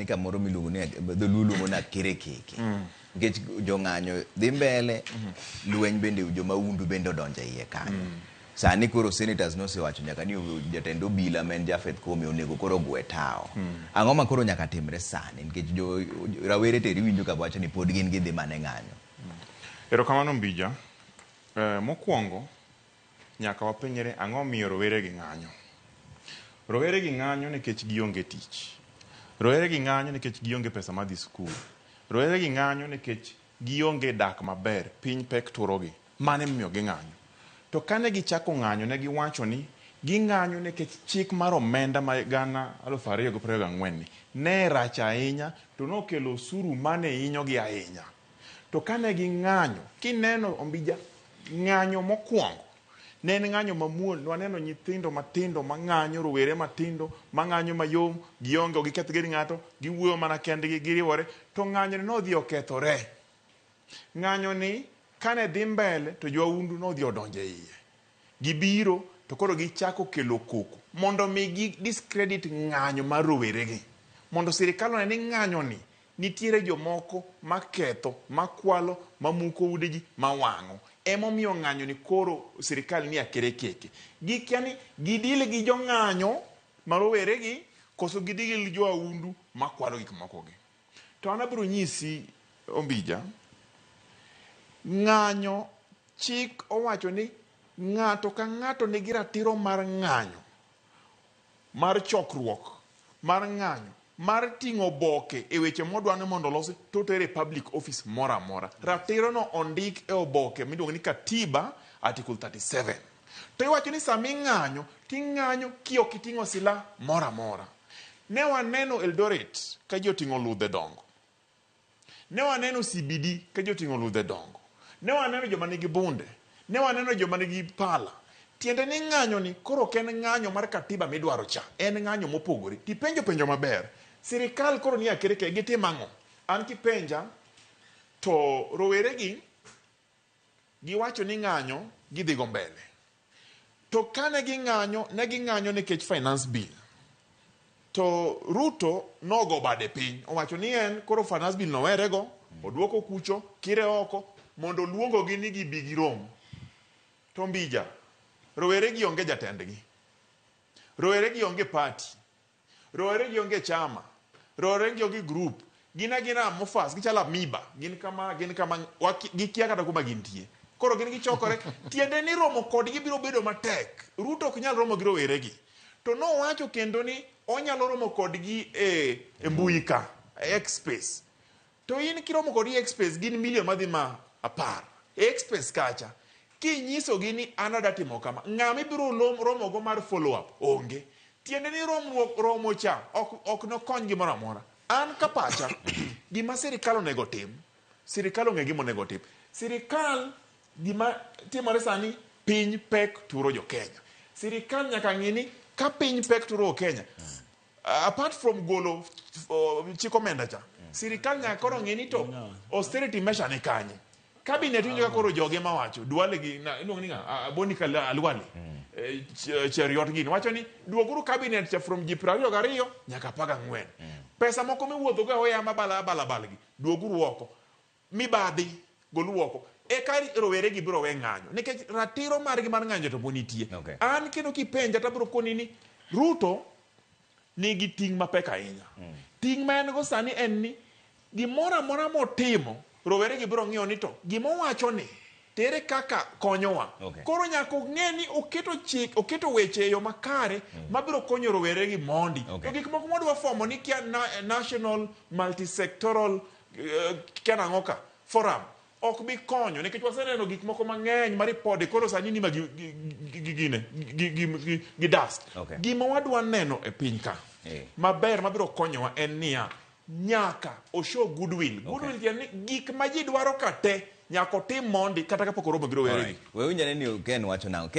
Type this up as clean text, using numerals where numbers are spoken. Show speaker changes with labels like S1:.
S1: kamoro miluongo ni dholuo na kere keke. Nikech jong'anyo dhi mbele, lweny bende jomaundu bende odonjo iye kanyo. Sani koro senators nosewacho nyaka ni jatend obila men Jafeth Koome onego koro gwe tao. Ang'o ma koro nyaka timre sani nikech rawere teri winjo ka wacho ni pod gin gidhi mane ng'anyo.
S2: Erokamano Mbija. Mokwongo nyaka wapenjre ang'o miyo rowere gi ng'anyo. Rowere gi ng'anyo nikech gionge tich. Rowere gi ng'anyo nikech gionge pesa madhi skul. Rowere gi ng'anyo nikech gionge dak maber, piny pek turogi. Mane miyo gi ng'anyo. To kane gichako ng'anyo ne giwacho ni ging'anyo nikech chik mar omenda ma gana 2024 ne rach ahinya to nokelo osuru mane hinyogi ahinya. To kane ging'anyo, kineno Ombija, ng'anyo mokwongo ne en ng'anyo mamuol. Waneno nyithindo matindo mang'anyo, rowere matindo mang'anyo mayom, gionge giketh gi ng'ato, giwuoyo mana kendgi, giriwore. To ng'anyo no dhi okethore. Ng'anyo ni kane dhi mbele to jowaundu no dhi odonje iye. Gibiro to koro gichako kelo koko mondo mi gi discredit ng'anyo mar rowere gi. Mondo sirikal one ni ng'anyo ni nitiere jomoko maketho, makwalo, mamuko udegi, mawang'o. Emomiyo ng'anyo ni koro sirikal ni akere keke. Gikia ni gidile gi jo ng'anyo marowere gi koso gidile gi jowaundu makwalo gik moko gi. To an abiro nyisi Ombija, ng'anyo chik owacho ni ng'ato ka ng'ato nigi ratiro mar ng'anyo, mar chokruok, mar ng'anyo, mar ting'o oboke e weche modwani mondo losi to tere public office mora amora. Ratiro no ondik e oboke miluongo ni Katiba Article 37. To iwacho ni sami ng'anyo, ting'anyo kiok iting'o sila mora amora. Ne waneno Eldoret ka ji oting'o ludhe dongo. Ne waneno CBD ka ji oting'o ludhe dongo. Ne waneno joma nigi bunde. Ne waneno joma nigi pala. Tiende ni ng'anyo ni koro ken ng'anyo mar katiba midwaro cha. En ng'anyo mopogore. Tipenjo maber. Sirikal koro ni akere ke gitim ang'o? An kipenja to rowere gi giwacho ni ng'anyo gidhi go mbele. To kane ging'anyo, ne ging'anyo nikech finance bill. To Ruto nogo bade piny. Owacho ni en koro finance bill no werego, oduoko kucho, kire oko, mondo luongo gi ni gibi girom. To Mbija, rowere gi onge jatendgi. Rowere gi onge party. Rowere gi onge chama. Rowere gi onge group. Gina mofas, gichala miba. Gin kama gikia kata kuma gintie. Koro gin gichokore. Tiende ni romo kodgi biro bedo matek. Ruto ok nyal romo gi rowere gi. To no wacho kendo ni onyalo romo kodgi e mbui ka, X-Space. To in kiromo kodgi X-Space gin milion madhi ma 10. X-Space kacha. Kinyiso gi ni anada timo kama. Ng'ama ibiro romo go mar follow up onge. Tiende ni romo cha ok no kony gimoro amora. An kapacha gima sirikal onego tim. Sirikal onge gima onego tim. Sirikal gima timore sani piny pek turo jo Kenya. Sirikal nyaka ng'ini ka piny pek turo Kenya. Apart from golo chik omenda cha. Sirikal nyaka koro ng'ini to austerity measure ni kanye. Cabinet winjo koro joge mawacho duale gi iluongo ni Bonika Alwali Cheriot gini wacho ni duoguru cabinet cha from ji 22 nyaka 14. Pesa moko miwuotho go oyama bala gi duoguru oko mibadhi golu oko e kari rowere gi biro we ng'anyo nikech ratiro margi mar ng'anyo to bonitie. An kendo kipenja tabiro koni ni Ruto nigi ting' mapek ahinya. Ting' ma en go sani en ni gimoro amora motimo rowere gi biro ng'iyo ni to gima wacho ni tere kaka konyowa. Koro nyaka ng'e ni oketo weche e yo makare mabiro konyo rowere gi mondi. To gik moko modwa fomo ni kia national multisectoral kia nang'oka forum ok bi konyo nikech waseneno gik moko mang'eny maripode koro sani ni gi dust. Gima wadwa neno e piny ka maber mabiro konyowa en niya nyaka o show goodwill. Goodwill tiende ni gik ma ji dwaro ka te nyaka otim mondi kata kapok oromo gi rowere gi.
S1: Wewe unyane ni Ken wacho nang'o?